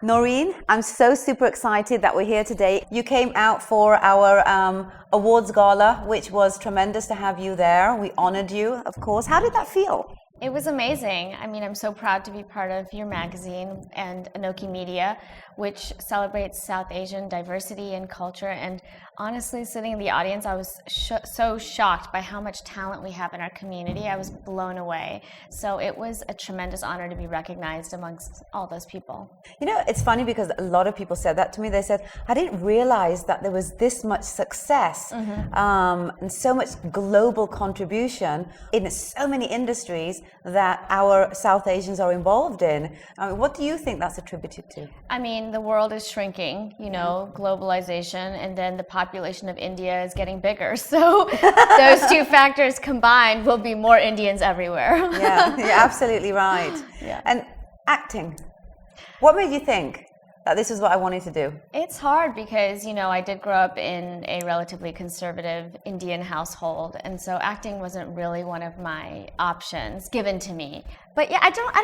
Noureen, I'm so super excited that we're here today. You came out for our awards gala, which was tremendous to have you there. We honored you, of course. How did that feel? It was amazing. I mean, I'm so proud to be part of your magazine and Anoki Media, which celebrates South Asian diversity and culture. And honestly, sitting in the audience, I was so shocked by how much talent we have in our community. I was blown away. So it was a tremendous honor to be recognized amongst all those people. You know, it's funny because a lot of people said that to me. They said, I didn't realize that there was this much success and so much global contribution in so many industries that our South Asians are involved in. What do you think that's attributed to? I mean, the world is shrinking, you know, globalization, and then the population of India is getting bigger. So those two factors combined will be more Indians everywhere. Yeah, you're absolutely right. Yeah. And acting, what made you think that this is what I wanted to do? It's hard because, you know, I did grow up in a relatively conservative Indian household, and so acting wasn't really one of my options given to me. But yeah, I don't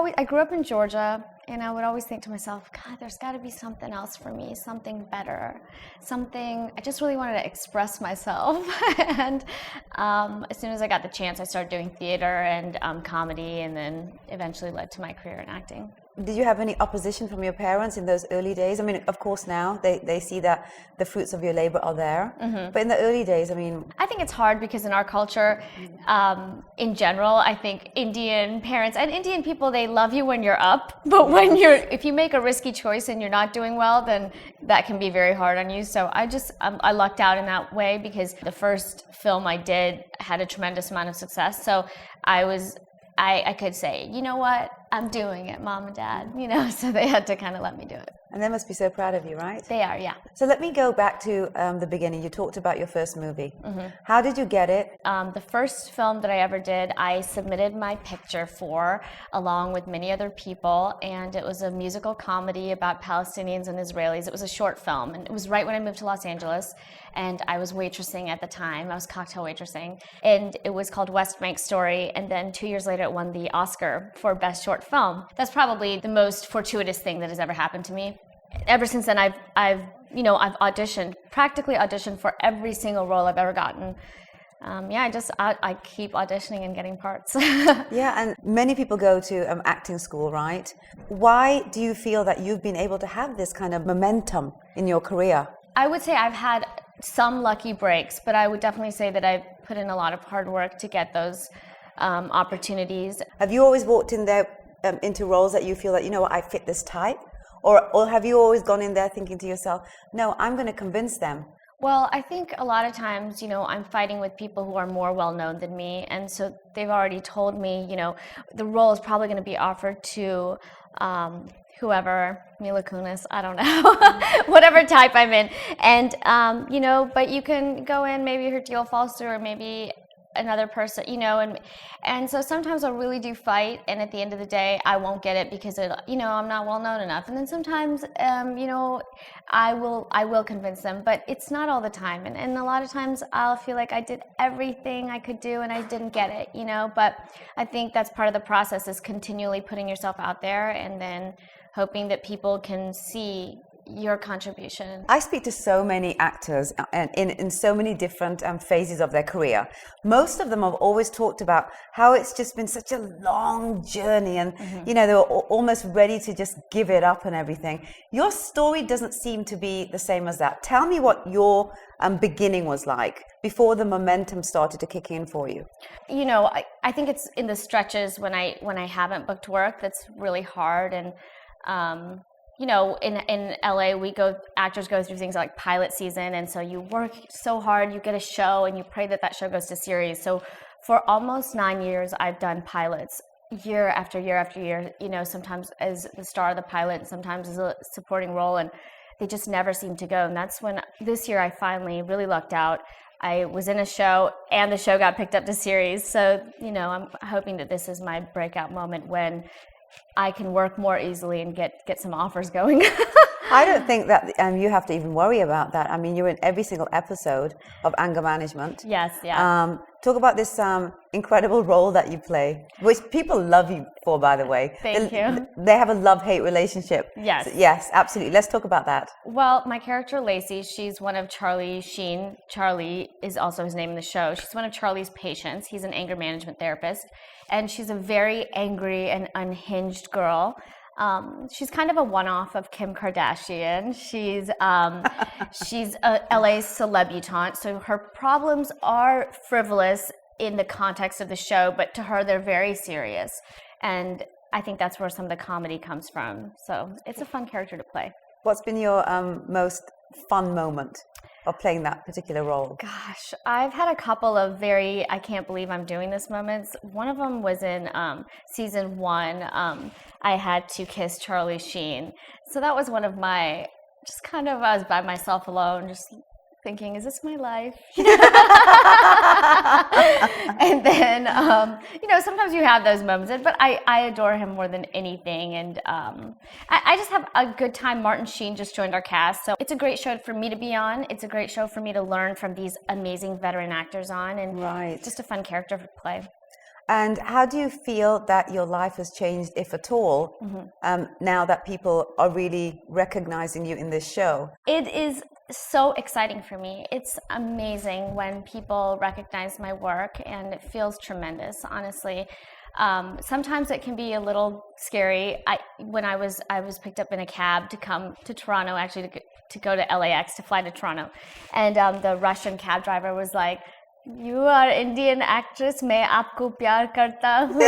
know. I grew up in Georgia, and I would always think to myself, God, there's got to be something else for me, something better, something. I just really wanted to express myself. And as soon as I got the chance, I started doing theater and comedy, and then eventually led to my career in acting. Did you have any opposition from your parents in those early days? I mean, of course now they see that the fruits of your labor are there. But in the early days, I mean... I think it's hard because in our culture, in general, I think Indian parents and Indian people, they love you when you're up. But if you make a risky choice and you're not doing well, then that can be very hard on you. So I lucked out in that way because the first film I did had a tremendous amount of success. So I could say, you know what, I'm doing it, Mom and Dad, you know, so they had to kind of let me do it. And they must be so proud of you, right? They are, yeah. So let me go back to the beginning. You talked about your first movie. How did you get it? The first film that I ever did, I submitted my picture for, along with many other people, and it was a musical comedy about Palestinians and Israelis. It was a short film, and it was right when I moved to Los Angeles, and I was waitressing at the time. I was cocktail waitressing, and it was called West Bank Story, and then 2 years later it won the Oscar for Best Short Film. That's probably the most fortuitous thing that has ever happened to me. Ever since then, I've practically auditioned for every single role I've ever gotten. I keep auditioning and getting parts. Yeah, and many people go to acting school, right? Why do you feel that you've been able to have this kind of momentum in your career? I would say I've had some lucky breaks, but I would definitely say that I've put in a lot of hard work to get those opportunities. Have you always walked in there into roles that you feel that, you know what, I fit this type? Or have you always gone in there thinking to yourself, no, I'm going to convince them? Well, I think a lot of times, you know, I'm fighting with people who are more well-known than me, and so they've already told me, you know, the role is probably going to be offered to whoever, Mila Kunis, I don't know, whatever type I'm in. And, you know, but you can go in, maybe Hercule falls through, or maybe another person, you know, and so sometimes I really do fight, and at the end of the day, I won't get it because, you know, I'm not well known enough. And then sometimes, you know, I will convince them, but it's not all the time. And a lot of times I'll feel like I did everything I could do and I didn't get it, you know, but I think that's part of the process, is continually putting yourself out there and then hoping that people can see your contribution. I speak to so many actors in so many different phases of their career. Most of them have always talked about how it's just been such a long journey, and you know, they were almost ready to just give it up and everything. Your story doesn't seem to be the same as that. Tell me what your beginning was like before the momentum started to kick in for you. You know, I think it's in the stretches when I haven't booked work that's really hard. And you know, in LA, actors go through things like pilot season, and so you work so hard, you get a show, and you pray that show goes to series. So for almost 9 years, I've done pilots year after year after year, you know, sometimes as the star of the pilot, and sometimes as a supporting role, and they just never seem to go. And that's when this year I finally really lucked out. I was in a show, and the show got picked up to series. So, you know, I'm hoping that this is my breakout moment when I can work more easily and get some offers going. I don't think that you have to even worry about that. I mean, you're in every single episode of Anger Management. Yes, yeah. Talk about this incredible role that you play, which people love you for, by the way. Thank you. They have a love-hate relationship. Yes. So, yes, absolutely. Let's talk about that. Well, my character, Lacey, she's one of Charlie Sheen. Charlie is also his name in the show. She's one of Charlie's patients. He's an anger management therapist. And she's a very angry and unhinged girl. She's kind of a one-off of Kim Kardashian. She's a LA celebutante, so her problems are frivolous in the context of the show, but to her they're very serious. And I think that's where some of the comedy comes from. So it's a fun character to play. What's been your most fun moment of playing that particular role? Gosh, I've had a couple of very I can't believe I'm doing this moments. One of them was in season 1. I had to kiss Charlie Sheen. So that was one of my, just kind of, I was by myself alone, just thinking, is this my life? And then, sometimes you have those moments, but I adore him more than anything. And I just have a good time. Martin Sheen just joined our cast. So it's a great show for me to be on. It's a great show for me to learn from these amazing veteran actors on. And right. Just a fun character to play. And how do you feel that your life has changed, if at all, now that people are really recognizing you in this show? It is so exciting for me. It's amazing when people recognize my work, and it feels tremendous, honestly. Sometimes it can be a little scary. When I was picked up in a cab to come to Toronto, actually to go to LAX to fly to Toronto, and the Russian cab driver was like, "You are Indian actress, मैं आपको प्यार करता हूँ."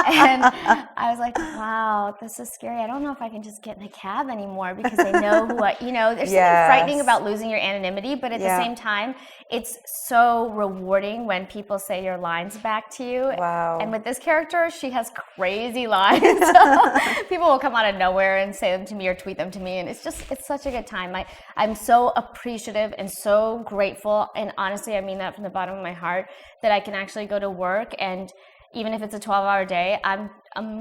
And I was like, wow, this is scary. I don't know if I can just get in a cab anymore, because they know who there's something frightening about losing your anonymity, but at the same time, it's so rewarding when people say your lines back to you. Wow. And with this character, she has crazy lines. So people will come out of nowhere and say them to me or tweet them to me, and it's such a good time. I'm so appreciative and so grateful, and honestly, I mean that from the bottom of my heart, that I can actually go to work, and even if it's a 12-hour day, I'm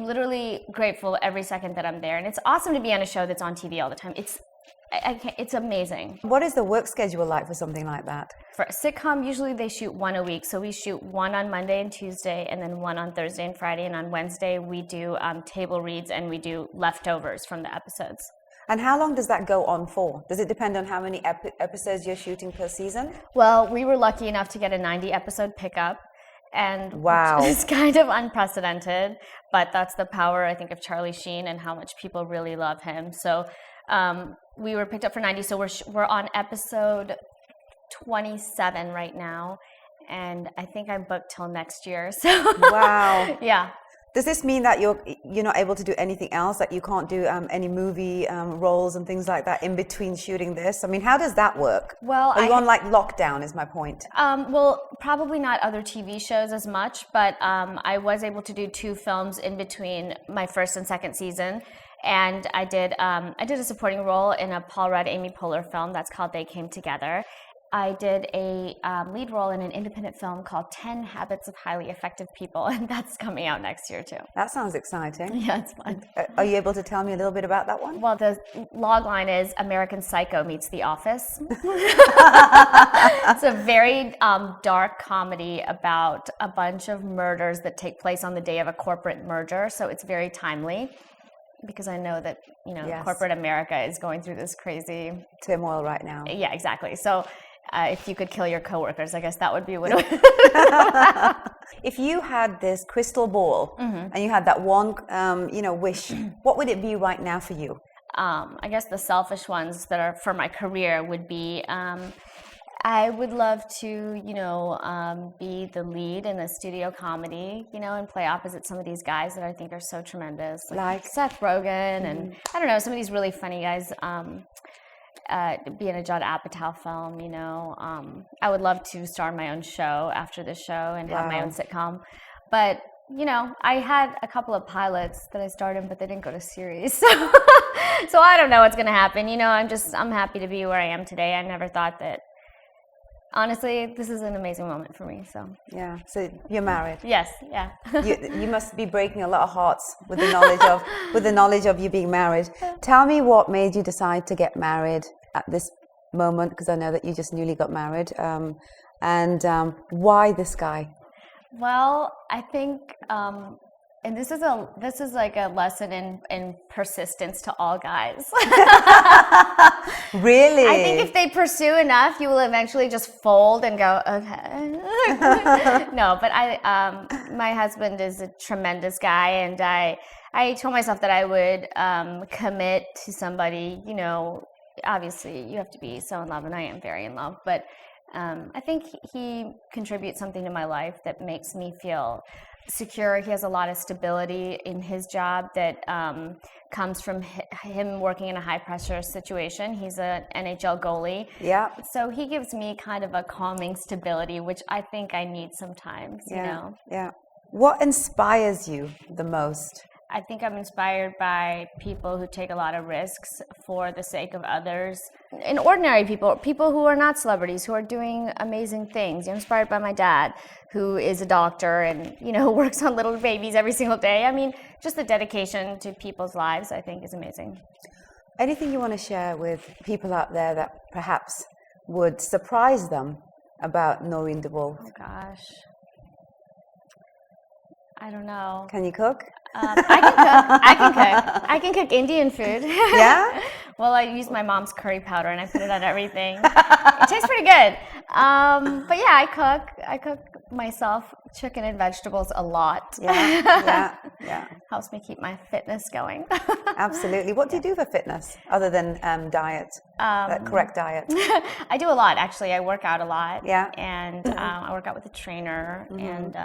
literally grateful every second that I'm there. And it's awesome to be on a show that's on TV all the time. It's amazing. What is the work schedule like for something like that? For a sitcom, usually they shoot 1 a week. So we shoot 1 on Monday and Tuesday, and then 1 on Thursday and Friday. And on Wednesday, we do table reads, and we do leftovers from the episodes. And how long does that go on for? Does it depend on how many episodes you're shooting per season? Well, we were lucky enough to get a 90-episode pickup. And wow, it's kind of unprecedented, but that's the power, I think, of Charlie Sheen and how much people really love him. So we were picked up for 90, so we're on episode 27 right now, and I think I'm booked till next year. So wow, yeah. Does this mean that you're not able to do anything else? That you can't do any movie roles and things like that in between shooting this? I mean, how does that work? Well, are you on like lockdown? Is my point. Well, probably not other TV shows as much, but I was able to do 2 films in between my first and second season, and I did a supporting role in a Paul Rudd, Amy Poehler film that's called They Came Together. I did a lead role in an independent film called 10 Habits of Highly Effective People, and that's coming out next year too. That sounds exciting. Yeah, it's fun. Are you able to tell me a little bit about that one? Well, the log line is American Psycho meets The Office. It's a very dark comedy about a bunch of murders that take place on the day of a corporate merger, so it's very timely. Because I know that, yes, corporate America is going through this crazy turmoil right now. Yeah, exactly. So if you could kill your coworkers, I guess that would be a win. If you had this crystal ball and you had that one, wish, what would it be right now for you? I guess the selfish ones that are for my career would be, I would love to, be the lead in a studio comedy, and play opposite some of these guys that I think are so tremendous. Like Seth Rogen and, I don't know, some of these really funny guys, be in a Judd Apatow film, I would love to star in my own show after this show and have my own sitcom. But, I had a couple of pilots that I starred in, but they didn't go to series. So I don't know what's going to happen. I'm happy to be where I am today. I never thought that honestly, this is an amazing moment for me. So Yeah. So you're married. yes, yeah. You must be breaking a lot of hearts with the knowledge of you being married. Tell me what made you decide to get married at this moment, because I know that you just newly got married. And why this guy? Well, I think, and this is like a lesson in persistence to all guys. Really? I think if they pursue enough, you will eventually just fold and go, okay. No, but my husband is a tremendous guy, and I told myself that I would commit to somebody. You know, obviously you have to be so in love, and I am very in love, but I think he contributes something to my life that makes me feel secure. He has a lot of stability in his job that comes from him working in a high pressure situation. He's an NHL goalie. Yeah. So he gives me kind of a calming stability, which I think I need sometimes, you know. Yeah. What inspires you the most? I think I'm inspired by people who take a lot of risks for the sake of others. And ordinary people who are not celebrities, who are doing amazing things. I'm inspired by my dad, who is a doctor and, you know, works on little babies every single day. I mean, just the dedication to people's lives, I think, is amazing. Anything you want to share with people out there that perhaps would surprise them about Noureen DeWulf? Oh, gosh. I don't know. Can you cook? I can cook Indian food. Yeah? Well, I use my mom's curry powder and I put it on everything. It tastes pretty good. But yeah, I cook myself chicken and vegetables a lot. Yeah. Helps me keep my fitness going. Absolutely. What do you do for fitness other than diet? Correct diet? I do a lot, actually. I work out a lot. Yeah. And I work out with a trainer, and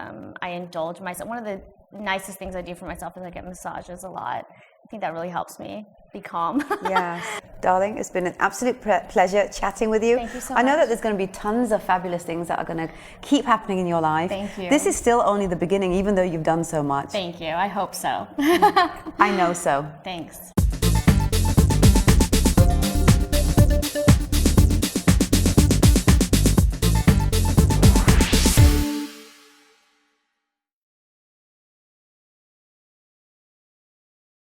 I indulge myself. One of the nicest things I do for myself is I get massages a lot. I think that really helps me be calm. Yes. Darling, it's been an absolute pleasure chatting with you. Thank you so I know much. that there's going to be tons of fabulous things that are going to keep happening in your life. Thank you. This is still only the beginning, even though you've done so much. Thank you. I hope so. I know so. Thanks.